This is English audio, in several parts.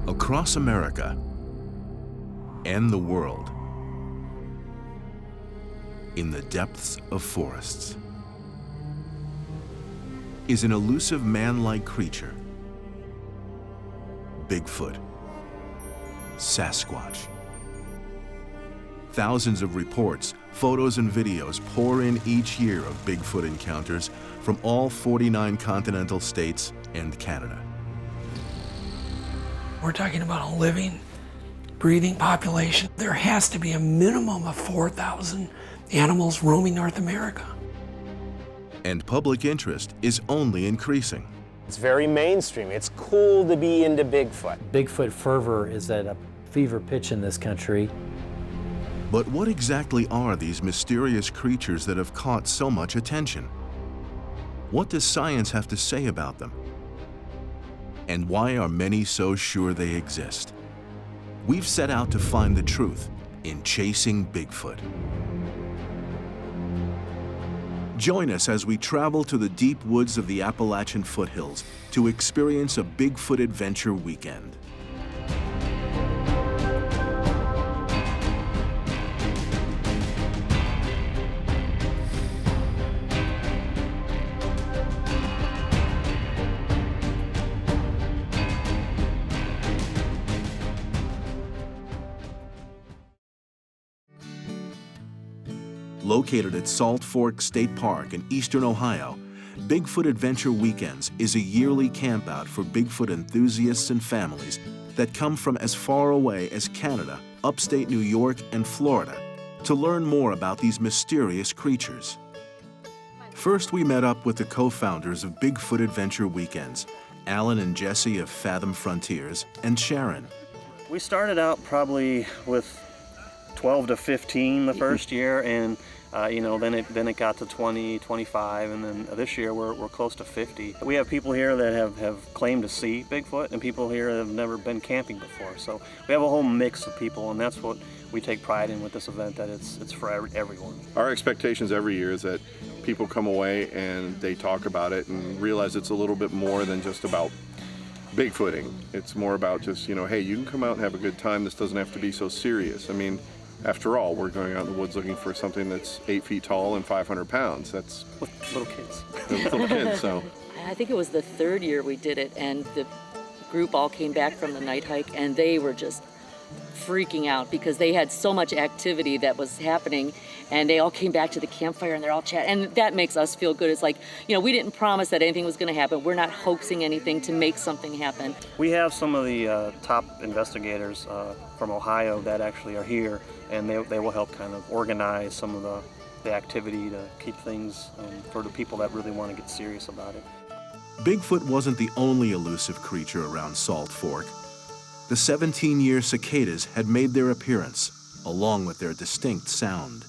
Across America and the world, in the depths of forests, is an elusive man-like creature. Bigfoot, Sasquatch. Thousands of reports, photos, and videos pour in each year of Bigfoot encounters from all 49 continental states and Canada. We're talking about a living, breathing population. There has to be a minimum of 4,000 animals roaming North America. And public interest is only increasing. It's very mainstream. It's cool to be into Bigfoot. Bigfoot fervor is at a fever pitch in this country. But what exactly are these mysterious creatures that have caught so much attention? What does science have to say about them? And why are many so sure they exist? We've set out to find the truth in Chasing Bigfoot. Join us as we travel to the deep woods of the Appalachian foothills to experience a Bigfoot adventure weekend. Located at Salt Fork State Park in eastern Ohio, Bigfoot Adventure Weekends is a yearly campout for Bigfoot enthusiasts and families that come from as far away as Canada, upstate New York, and Florida to learn more about these mysterious creatures. First, we met up with the co-founders of Bigfoot Adventure Weekends, Alan and Jesse of Fathom Frontiers, and Sharon. We started out probably with 12 to 15 the first year, and then it got to 20, 25, and then this year we're close to 50. We have people here that have claimed to see Bigfoot, and people here that have never been camping before. So we have a whole mix of people, and that's what we take pride in with this event, that it's for everyone. Our expectations every year is that people come away and they talk about it and realize it's a little bit more than just about Bigfooting. It's more about just, hey, you can come out and have a good time. This doesn't have to be so serious. I mean, after all, we're going out in the woods looking for something that's 8 feet tall and 500 pounds. That's with little kids. With little kids, so. I think it was the third year we did it, and the group all came back from the night hike, and they were just freaking out because they had so much activity that was happening, and they all came back to the campfire and they're all chatting, and that makes us feel good. It's like, we didn't promise that anything was going to happen. We're not hoaxing anything to make something happen. We have some of the top investigators from Ohio that actually are here, and they will help kind of organize some of the activity to keep things for the people that really want to get serious about it. Bigfoot wasn't the only elusive creature around Salt Fork. The 17-year cicadas had made their appearance, along with their distinct sound.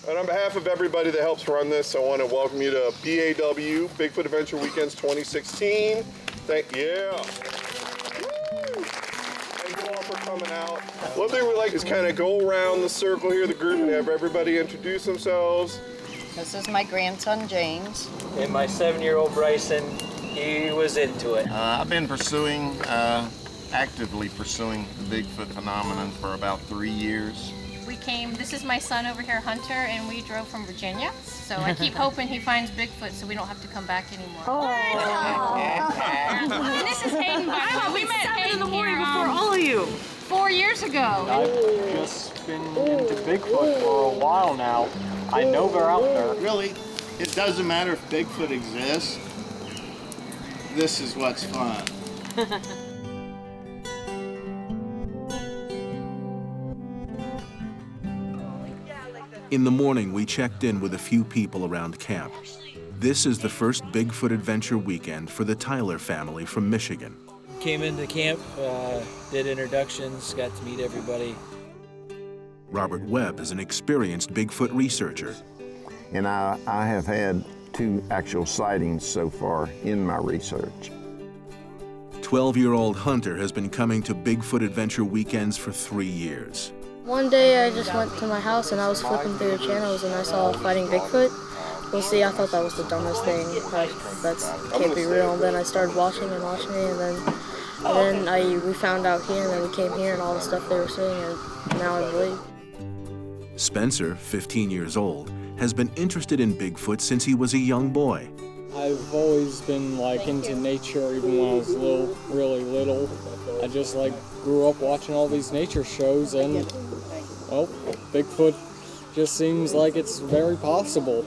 And on behalf of everybody that helps run this, I want to welcome you to BAW, Bigfoot Adventure Weekends 2016. Thank you. Thank you all for coming out. One thing we like is kind of go around the circle here, the group, and have everybody introduce themselves. This is my grandson, James. And my 7-year-old Bryson, he was into it. I've been actively pursuing the Bigfoot phenomenon for about 3 years. This is my son over here, Hunter, and we drove from Virginia. So I keep hoping he finds Bigfoot so we don't have to come back anymore. Oh. And this is Hayden, by the way. We met Hayden in the morning before all of you. 4 years ago. I've just been into Bigfoot for a while now. I know they're out there. Really, it doesn't matter if Bigfoot exists. This is what's fun. In the morning, we checked in with a few people around camp. This is the first Bigfoot Adventure Weekend for the Tyler family from Michigan. Came into camp, did introductions, got to meet everybody. Robert Webb is an experienced Bigfoot researcher. And I have had 2 actual sightings so far in my research. 12-year-old Hunter has been coming to Bigfoot Adventure weekends for 3 years. One day I just went to my house and I was flipping through the channels and I saw Fighting Bigfoot. Well, see, I thought that was the dumbest thing. That can't be real. And then I started watching it, and then we found out here, and then we came here and all the stuff they were saying, and now I believe. Spencer, 15 years old, has been interested in Bigfoot since he was a young boy. I've always been into nature, even when I was really little. I just grew up watching all these nature shows, and well, Bigfoot just seems like it's very possible.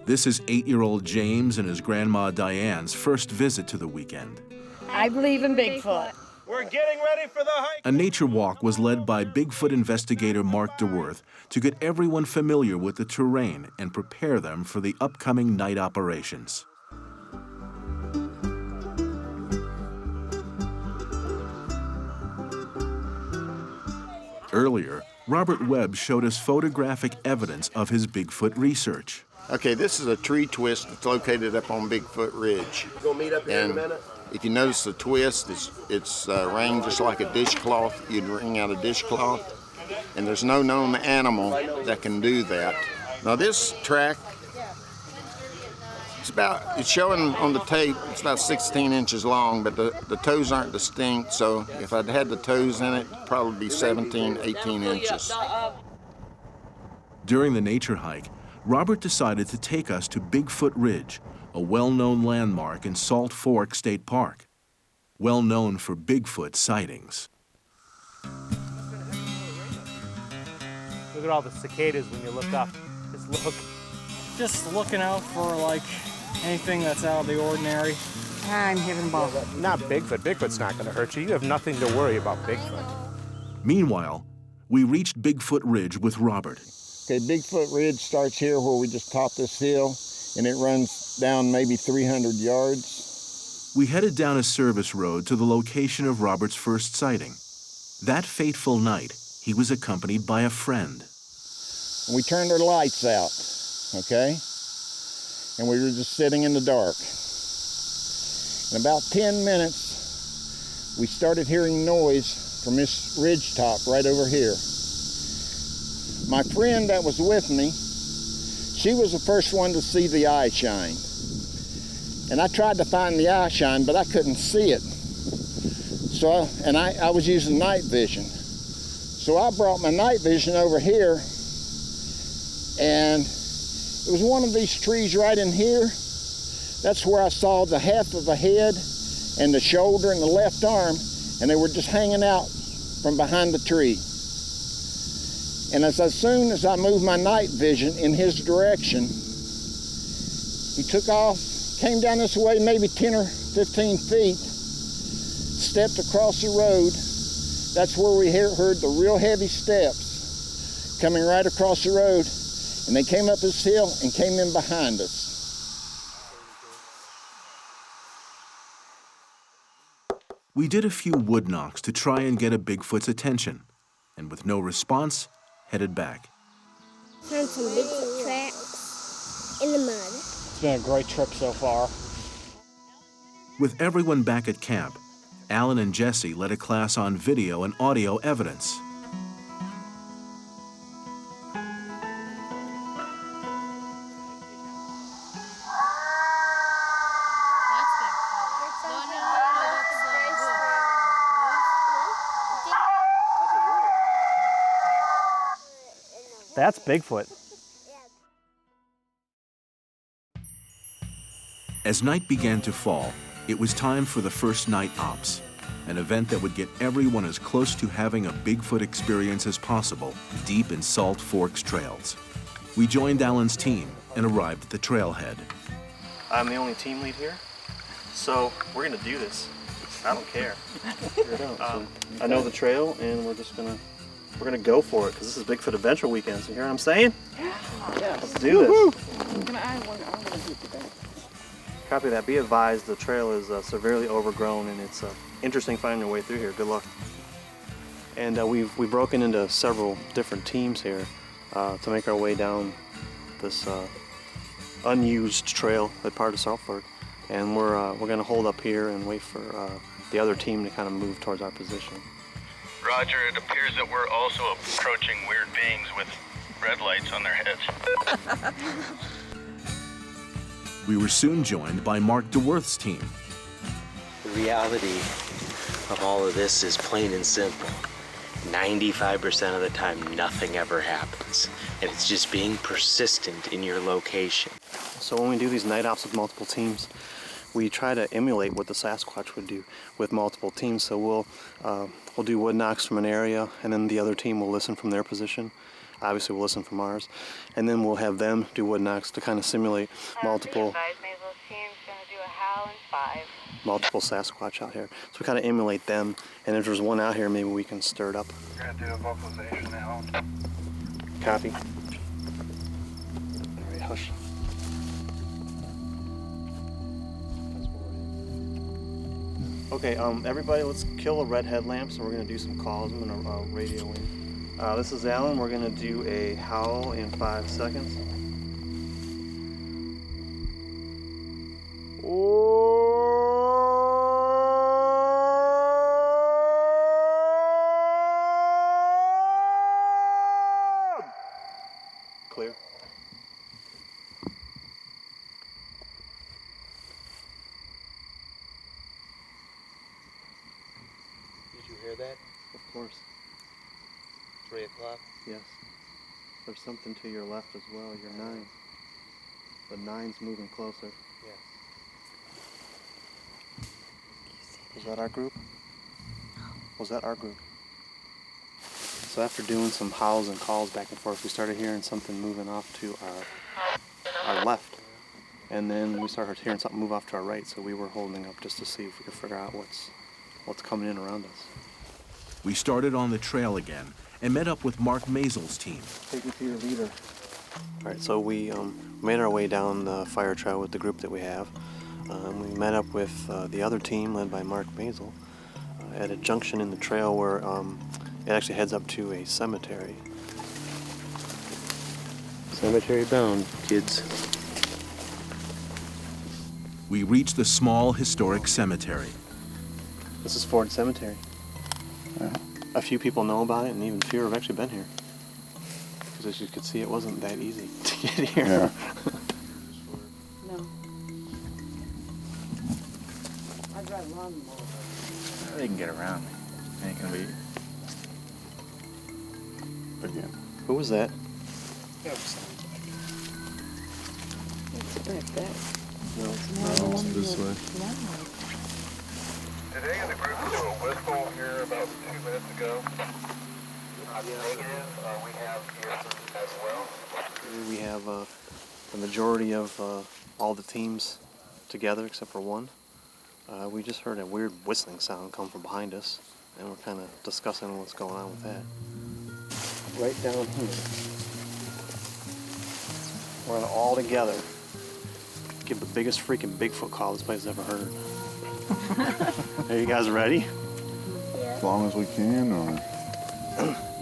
This is 8-year-old James and his grandma Diane's first visit to the weekend. I believe in Bigfoot. We're getting ready for the hike. A nature walk was led by Bigfoot investigator Mark DeWorth to get everyone familiar with the terrain and prepare them for the upcoming night operations. Earlier, Robert Webb showed us photographic evidence of his Bigfoot research. Okay, this is a tree twist that's located up on Bigfoot Ridge. We'll meet up here in a minute. If you notice the twist, it's ringed just like a dishcloth. You'd wring out a dishcloth. And there's no known animal that can do that. Now this track, it's showing on the tape, it's about 16 inches long, but the toes aren't distinct, so if I'd had the toes in it, it'd probably be 17, 18 inches. During the nature hike, Robert decided to take us to Bigfoot Ridge, a well-known landmark in Salt Fork State Park, well known for Bigfoot sightings. Look at all the cicadas when you look up. Just look. Just looking out for anything that's out of the ordinary. I'm having ball. Not Bigfoot. Bigfoot's not going to hurt you. You have nothing to worry about Bigfoot. Meanwhile, we reached Bigfoot Ridge with Robert. Okay, Bigfoot Ridge starts here where we just topped this hill, and it runs down maybe 300 yards. We headed down a service road to the location of Robert's first sighting. That fateful night, he was accompanied by a friend. We turned our lights out, okay? And we were just sitting in the dark. In about 10 minutes, we started hearing noise from this ridge top right over here. My friend that was with me, she was the first one to see the eye shine. And I tried to find the eye shine, but I couldn't see it. So, I was using night vision. So I brought my night vision over here, and it was one of these trees right in here. That's where I saw the half of the head and the shoulder and the left arm, and they were just hanging out from behind the tree. And as soon as I moved my night vision in his direction, he took off, came down this way maybe 10 or 15 feet, stepped across the road. That's where we heard the real heavy steps coming right across the road, and they came up this hill and came in behind us. We did a few wood knocks to try and get a Bigfoot's attention, and with no response, headed back. Found some Bigfoot tracks in the mud. It's been a great trip so far. With everyone back at camp, Alan and Jesse led a class on video and audio evidence. That's Bigfoot. As night began to fall, it was time for the first night ops, an event that would get everyone as close to having a Bigfoot experience as possible deep in Salt Forks trails. We joined Alan's team and arrived at the trailhead. I'm the only team lead here, so we're gonna do this. I don't care. I know the trail, and we're gonna go for it because this is Bigfoot Adventure Weekend. So you hear what I'm saying? Yeah. Let's do this. Copy that. Be advised, the trail is severely overgrown, and it's interesting finding your way through here. Good luck. And we've broken into several different teams here to make our way down this unused trail at part of Salt Fork. And we're gonna hold up here and wait for the other team to kind of move towards our position. Roger, it appears that we're also approaching weird beings with red lights on their heads. We were soon joined by Mark DeWorth's team. The reality of all of this is plain and simple. 95% of the time, nothing ever happens. And it's just being persistent in your location. So when we do these night ops with multiple teams, we try to emulate what the Sasquatch would do with multiple teams. So we'll do wood knocks from an area, and then the other team will listen from their position. Obviously, we'll listen from ours, and then we'll have them do wood knocks to kind of simulate multiple Sasquatch out here. So we kind of emulate them, and if there's one out here, maybe we can stir it up. We're gonna do a vocalization now. Copy. All right, hush. Okay, everybody, let's kill a red headlamp. So we're gonna do some calls. I'm gonna radio in. This is Alan. We're gonna do a howl in 5 seconds. Clear. Did you hear that? Of course. 3 o'clock? Yes. There's something to your left as well, your 9. The 9's moving closer. Yeah. Was that our group? Was that our group? So after doing some howls and calls back and forth, we started hearing something moving off to our left. And then we started hearing something move off to our right, so we were holding up just to see if we could figure out what's coming in around us. We started on the trail again and met up with Mark Mazel's team. Take me to your leader. All right, so we made our way down the fire trail with the group that we have. We met up with the other team led by Mark Mazel at a junction in the trail where it actually heads up to a cemetery. Cemetery bound, kids. We reached the small historic cemetery. This is Ford Cemetery. A few people know about it, and even fewer have actually been here. Because as you could see, it wasn't that easy to get here. Yeah. No. I drive a lawnmower. They can get around. Ain't gonna be. Again. Who was that? It's back there. No, it's this way. Did any of the group do a whistle here about 2 minutes ago? Negative. We have here as well. We have the majority of all the teams together except for one. We just heard a weird whistling sound come from behind us, and we're kind of discussing what's going on with that. Right down here. We're gonna all together give the biggest freaking Bigfoot call this place has ever heard. Are you guys ready? As long as we can, or?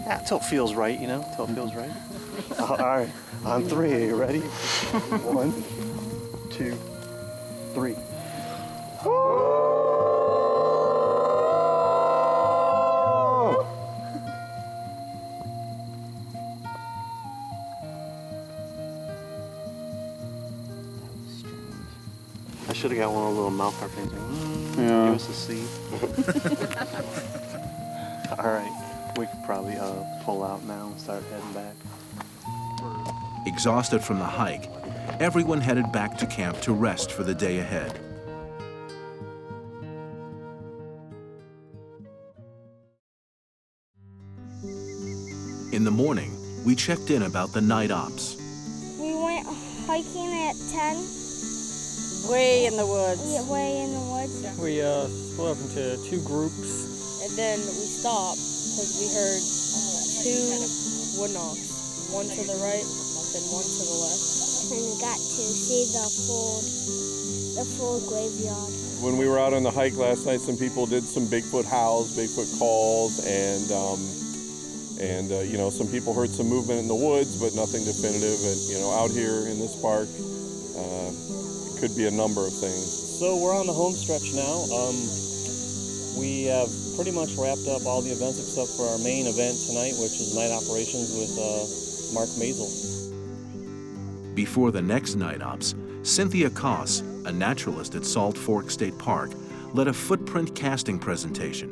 Yeah, till it feels right, you know, till it feels right. All right, on 3, are you ready? 1, 2, 3. I should have got one of those little mouth harp things. Yeah. Give us a seed. All right, we could probably pull out now and start heading back. Exhausted from the hike, everyone headed back to camp to rest for the day ahead. In the morning, we checked in about the night ops. We went hiking at 10. Way in the woods. Yeah, way in the woods. We split up into 2 groups. And then we stopped because we heard 2 wood knocks. One to the right, then one to the left. And we got to see the full graveyard. When we were out on the hike last night, some people did some Bigfoot howls, Bigfoot calls, and you know, some people heard some movement in the woods, but nothing definitive. And you know, out here in this park, it could be a number of things. So we're on the home stretch now. We have pretty much wrapped up all the events except for our main event tonight, which is night operations with Mark Maisel. Before the next night ops, Cynthia Koss, a naturalist at Salt Fork State Park, led a footprint casting presentation.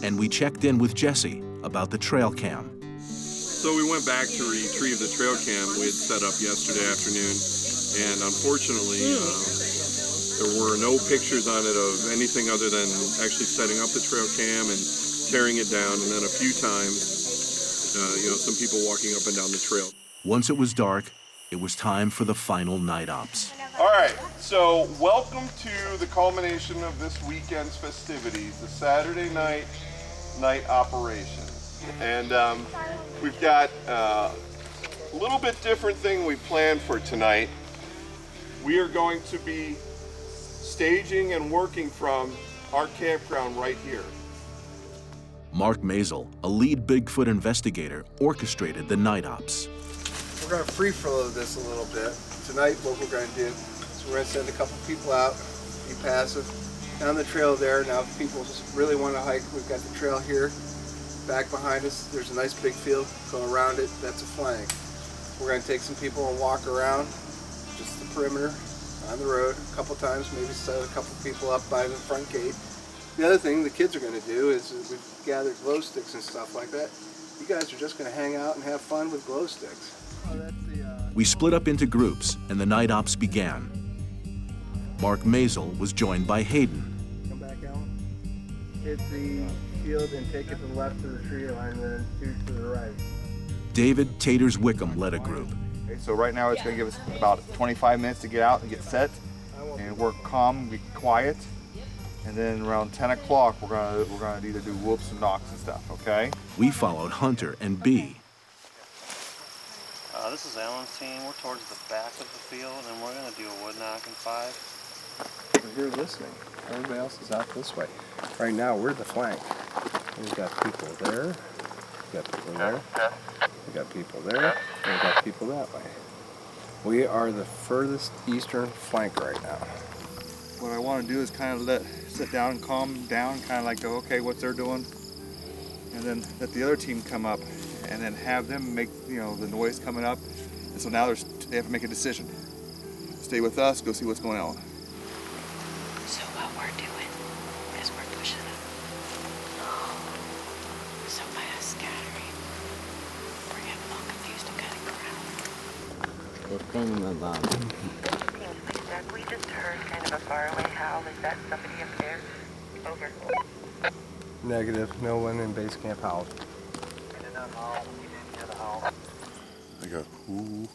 And we checked in with Jesse about the trail cam. So we went back to retrieve the trail cam we had set up yesterday afternoon, and unfortunately there were no pictures on it of anything other than actually setting up the trail cam and tearing it down, and then a few times some people walking up and down the trail. Once it was dark, it was time for the final night ops. All right, so welcome to the culmination of this weekend's festivities, the Saturday night operation. And we've got a little bit different thing we planned for tonight. We are going to be staging and working from our campground right here. Mark Maisel, a lead Bigfoot investigator, orchestrated the night ops. We're going to free flow this a little bit. Tonight what we're going to do is we're going to send a couple people out, be passive, down the trail there. Now if people just really want to hike, we've got the trail here. Back behind us, there's a nice big field. Go around it, that's a flank. We're going to take some people and walk around just the perimeter on the road a couple times, maybe set a couple people up by the front gate. The other thing the kids are going to do is we've gathered glow sticks and stuff like that. You guys are just going to hang out and have fun with glow sticks. We split up into groups and the night ops began. Mark Maisel was joined by Hayden. Come back, Alan. Hit the field and take it to the left of the tree line and then shoot to the right. David Taters Wickham led a group. Okay, so right now it's going to give us about 25 minutes to get out and get set and work calm, be quiet. And then around 10 o'clock we're gonna either do whoops and knocks and stuff, okay? We followed Hunter and B. This is Alan's team. We're towards the back of the field, and we're going to do a wood knock in 5. We're here listening. Everybody else is out this way. Right now we're the flank. We've got people there. We've got people there. We've got people there. And we've got people that way. We are the furthest eastern flank right now. What I want to do is kind of sit down and calm down, kind of like go, okay, what they're doing, and then let the other team come up, and then have them make, the noise coming up, and so now they have to make a decision. Stay with us, go see what's going on. So what we're doing is we're pushing them. So by us scattering, we're getting all confused and cutting around. What thing about it? We just heard kind of a faraway howl. Is that somebody up there? Over. Negative. No one in base camp howled. I got ooh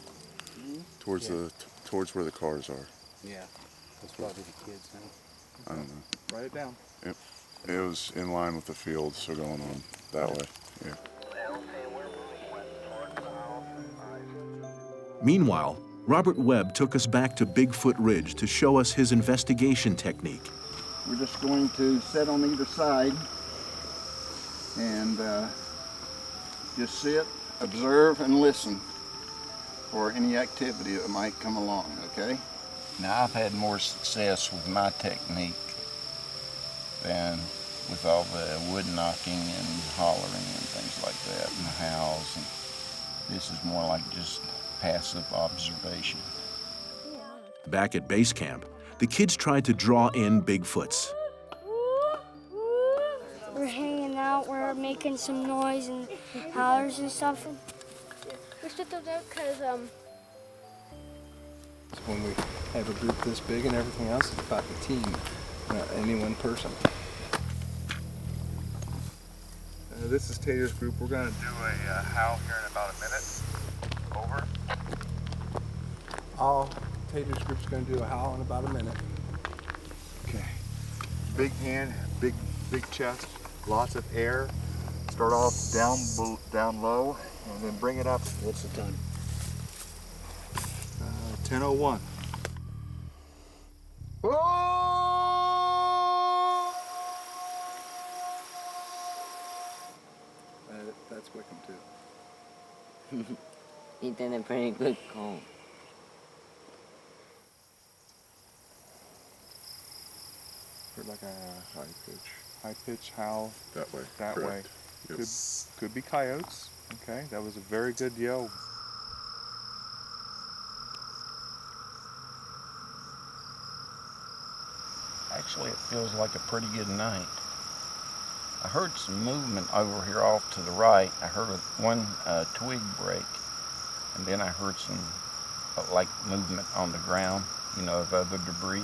towards towards where the cars are. Yeah, that's probably the kids now. I don't know. Write it down. It was in line with the field, so going on that way. Yeah. Meanwhile, Robert Webb took us back to Bigfoot Ridge to show us his investigation technique. We're just going to sit on either side and just sit, observe, and listen for any activity that might come along, okay? Now, I've had more success with my technique than with all the wood knocking and hollering and things like that, and howls. And this is more like just passive observation. Back at base camp, the kids tried to draw in Bigfoots. We're hanging out, we're making some noise and hollers and stuff. We stood those out because when we have a group this big and everything else, it's about the team, not any one person. This is Tater's group. We're going to do a howl here in about a minute. Over. All Tater's group's going to do a howl in about a minute. Okay. Big hand, big chest, lots of air. Start off down low, and then bring it up. What's the time? 10:01. That's Wickham too. He did a pretty good call. Heard like a high pitch howl. That way. That correct. way. Yep. Could be coyotes. Okay, that was a very good yell. Actually, it feels like a pretty good night. I heard some movement over here off to the right. I heard one twig break, and then I heard some like movement on the ground, you know, of other debris.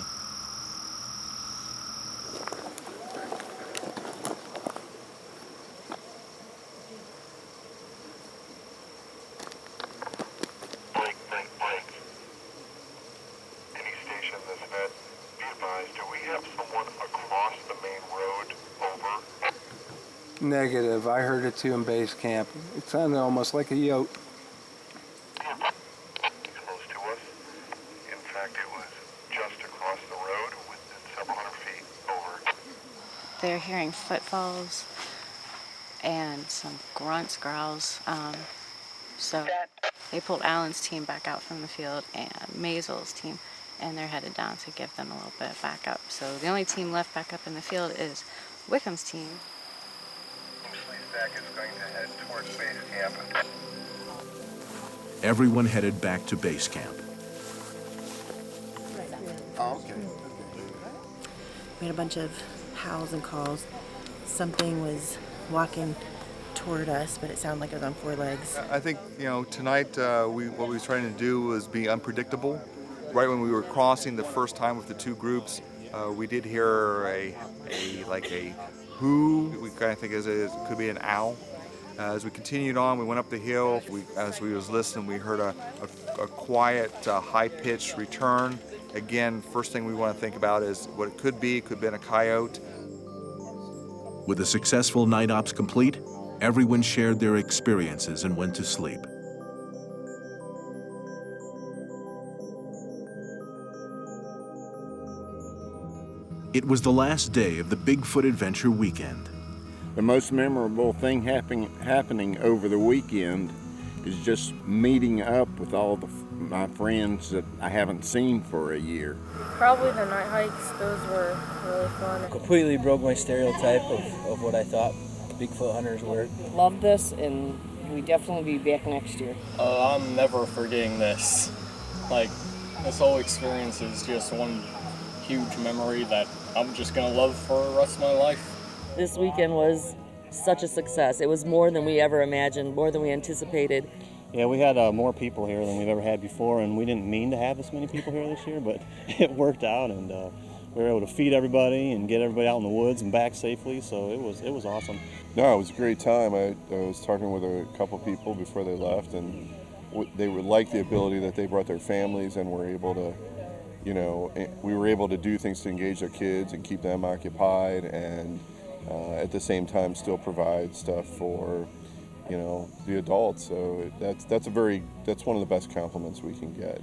Any station that's met, be advised, do we have someone across the main road? Over. Negative. I heard it too in base camp. It sounded almost like a yote. Close to us. In fact, it was just across the road within several hundred feet. Over. They're hearing footfalls and some grunts, growls. So they pulled Alan's team back out from the field and Maisel's team, and they're headed down to give them a little bit of backup. So the only team left back up in the field is Wickham's team. Sleazeback is going to head towards base camp. Everyone headed back to base camp. Oh, okay. We had a bunch of howls and calls. Something was walking toward us, but it sounded like it was on four legs. I think, you know, tonight what we were trying to do was be unpredictable. Right when we were crossing the first time with the two groups, we did hear a who. We kind of think it could be an owl. As we continued on, we went up the hill. As we was listening, we heard a quiet, high-pitched return. Again, first thing we want to think about is what it could be. It could have been a coyote. With the successful night ops complete, everyone shared their experiences and went to sleep. It was the last day of the Bigfoot Adventure weekend. The most memorable thing happening over the weekend is just meeting up with all my friends that I haven't seen for a year. Probably the night hikes, those were really fun. Completely broke my stereotype of what I thought Bigfoot hunters were. Love this, and we definitely be back next year. I'm never forgetting this. Like, this whole experience is just one huge memory that I'm just gonna love for the rest of my life. This weekend was such a success. It was more than we ever imagined, more than we anticipated. Yeah, we had more people here than we've ever had before, and we didn't mean to have this many people here this year, but it worked out, and we were able to feed everybody and get everybody out in the woods and back safely, so it was awesome. No, it was a great time. I was talking with a couple people before they left, and they would like the ability that they brought their families and were able to, you know, we were able to do things to engage their kids and keep them occupied, and at the same time still provide stuff for, you know, the adults. So that's one of the best compliments we can get.